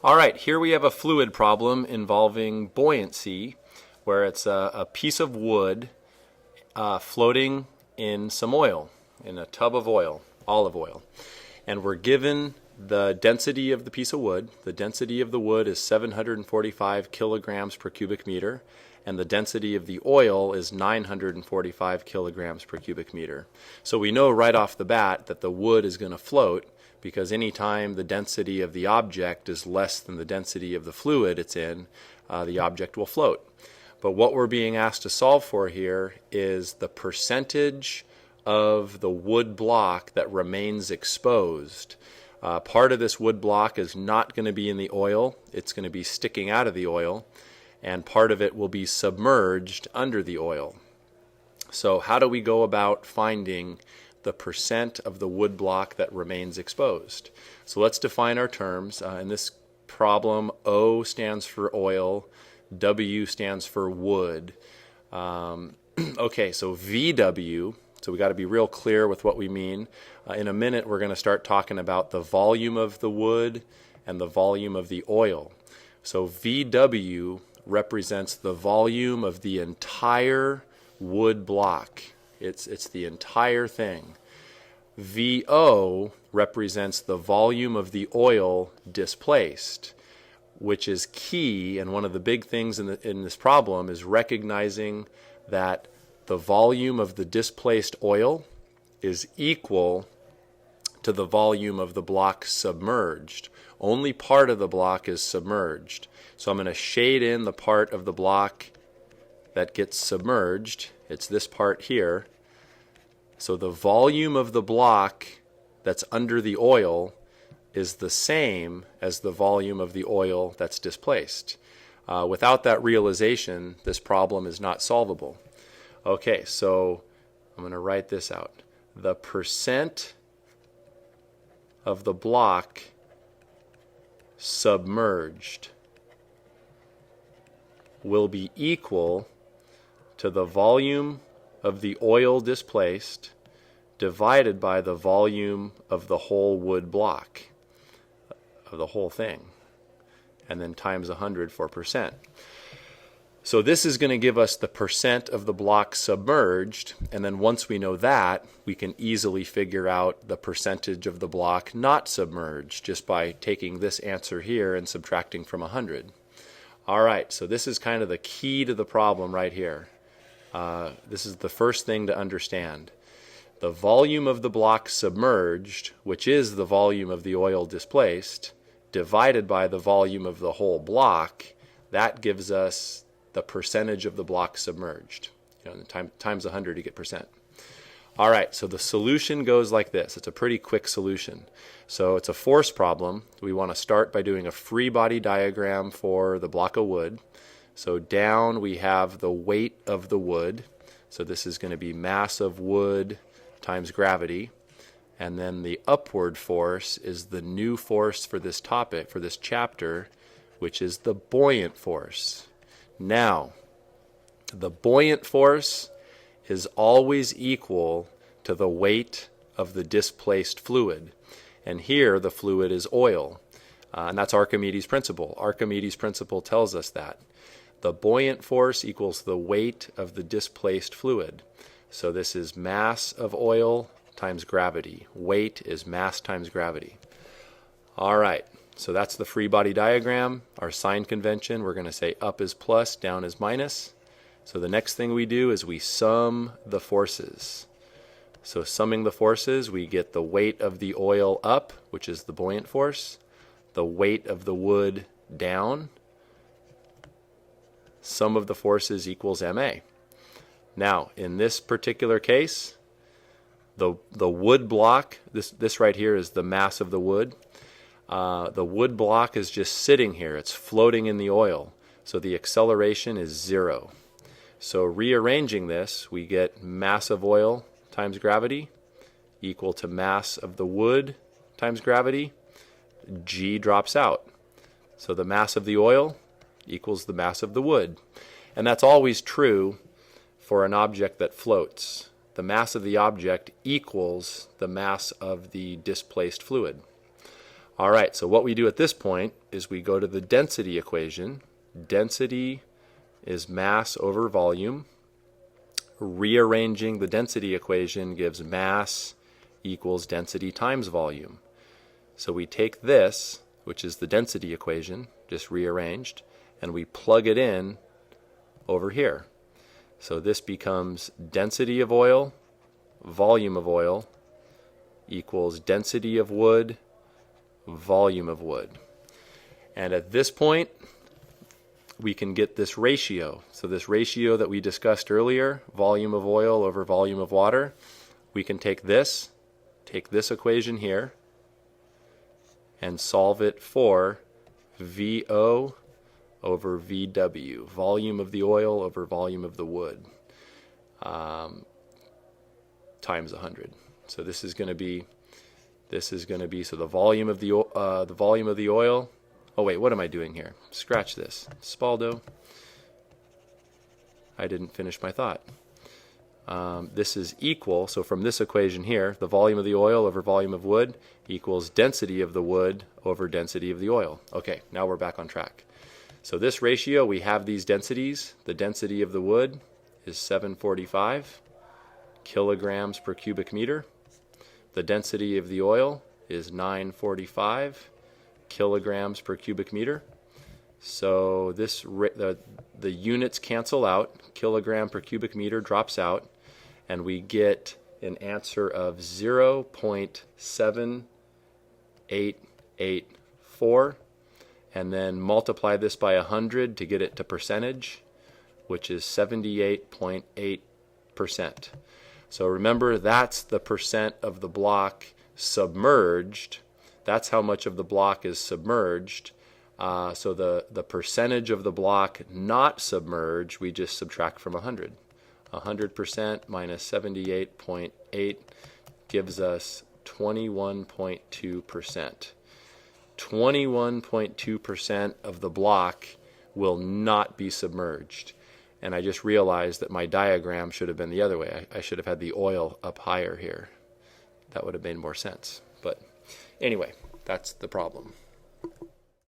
All right, here we have a fluid problem involving buoyancy, where it's a piece of wood floating in some oil, in a tub of oil, olive oil. And we're given the density of the piece of wood. The density of the wood is 745 kilograms per cubic meter, and the density of the oil is 945 kilograms per cubic meter. So we know right off the bat that the wood is going to float, because anytime the density of the object is less than the density of the fluid it's in, the object will float. But what we're being asked to solve for here is the percentage of the wood block that remains exposed. Part of this wood block is not going to be in the oil, it's going to be sticking out of the oil, and part of it will be submerged under the oil. So how do we go about finding the percent of the wood block that remains exposed? So let's define our terms. In this problem, O stands for oil, W stands for wood. Okay, so VW, so we got to be real clear with what we mean. In a minute, we're going to start talking about the volume of the wood and the volume of the oil. So VW represents the volume of the entire wood block. It's the entire thing. VO represents the volume of the oil displaced, which is key, and one of the big things in this problem is recognizing that the volume of the displaced oil is equal to the volume of the block submerged. Only part of the block is submerged. So I'm going to shade in the part of the block that gets submerged. It's this part here. So the volume of the block that's under the oil is the same as the volume of the oil that's displaced. Without that realization, this problem is not solvable. Okay, so I'm going to write this out. The percent of the block submerged will be equal to the volume of the oil displaced divided by the volume of the whole wood block, of the whole thing, and then times 100 for percent. So this is going to give us the percent of the block submerged, and then once we know that, we can easily figure out the percentage of the block not submerged just by taking this answer here and subtracting from 100. All right, so this is kind of the key to the problem right here. This is the first thing to understand. The volume of the block submerged, which is the volume of the oil displaced, divided by the volume of the whole block, that gives us the percentage of the block submerged. Times 100 to get percent. All right, so the solution goes like this. It's a pretty quick solution. So it's a force problem. We want to start by doing a free body diagram for the block of wood. So down we have the weight of the wood. So this is going to be mass of wood times gravity. And then the upward force is the new force for this topic, for this chapter, which is the buoyant force. Now, the buoyant force is always equal to the weight of the displaced fluid. And here the fluid is oil. And that's Archimedes' principle. Archimedes' principle tells us that. The buoyant force equals the weight of the displaced fluid. So this is mass of oil times gravity. Weight is mass times gravity. All right, so that's the free body diagram. Our sign convention, we're going to say up is plus, down is minus. So the next thing we do is we sum the forces. So summing the forces, we get the weight of the oil up, which is the buoyant force, the weight of the wood down. Sum of the forces equals ma. Now, in this particular case, the wood block, this right here is the mass of the wood. The wood block is just sitting here. It's floating in the oil. So the acceleration is 0. So rearranging this, we get mass of oil times gravity equal to mass of the wood times gravity. G drops out. So the mass of the oil equals the mass of the wood. And that's always true for an object that floats. The mass of the object equals the mass of the displaced fluid. All right, so what we do at this point is we go to the density equation. Density is mass over volume. Rearranging the density equation gives mass equals density times volume. So we take this, which is the density equation, just rearranged, and we plug it in over here. So this becomes density of oil, volume of oil, equals density of wood, volume of wood. And at this point, we can get this ratio. So this ratio that we discussed earlier, volume of oil over volume of water, we can take this equation here, and solve it for VO over VW, volume of the oil over volume of the wood, times 100. So this is going to be so the volume of the oil. Oh wait, what am I doing here? Scratch this, Spaldo. I didn't finish my thought. This is equal, so from this equation here, the volume of the oil over volume of wood equals density of the wood over density of the oil. Okay, now we're back on track. So this ratio, we have these densities. The density of the wood is 745 kilograms per cubic meter. The density of the oil is 945 kilograms per cubic meter. So this the units cancel out. Kilogram per cubic meter drops out, and we get an answer of 0.7884, and then multiply this by 100 to get it to percentage, which is 78.8%. So remember, that's the percent of the block submerged. That's how much of the block is submerged. So the percentage of the block not submerged, we just subtract from 100. 100% minus 78.8 gives us 21.2%. 21.2% of the block will not be submerged. And I just realized that my diagram should have been the other way. I should have had the oil up higher here. That would have made more sense. But anyway, that's the problem.